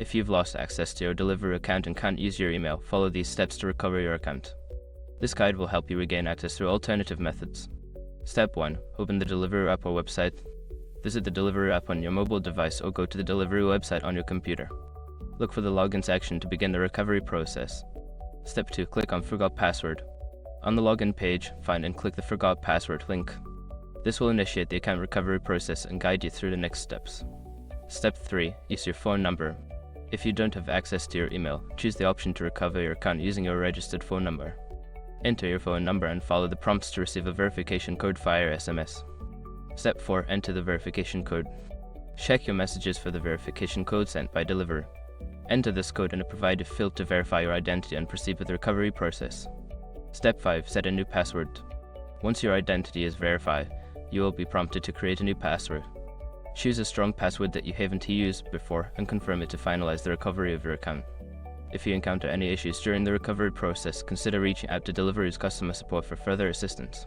If you've lost access to your Deliveroo account and can't use your email, follow these steps to recover your account. This guide will help you regain access through alternative methods. Step 1. Open the Deliveroo app or website. Visit the Deliveroo app on your mobile device or go to the Deliveroo website on your computer. Look for the login section to begin the recovery process. Step 2. Click on Forgot Password. On the login page, find and click the Forgot Password link. This will initiate the account recovery process and guide you through the next steps. Step 3. Use your phone number. If you don't have access to your email, choose the option to recover your account using your registered phone number. Enter your phone number and follow the prompts to receive a verification code via SMS. Step 4. Enter the verification code. Check your messages for the verification code sent by Deliveroo. Enter this code in a provided field to verify your identity and proceed with the recovery process. Step 5. Set a new password. Once your identity is verified, you will be prompted to create a new password. Choose a strong password that you haven't used before and confirm it to finalize the recovery of your account. If you encounter any issues during the recovery process, consider reaching out to Deliveroo's customer support for further assistance.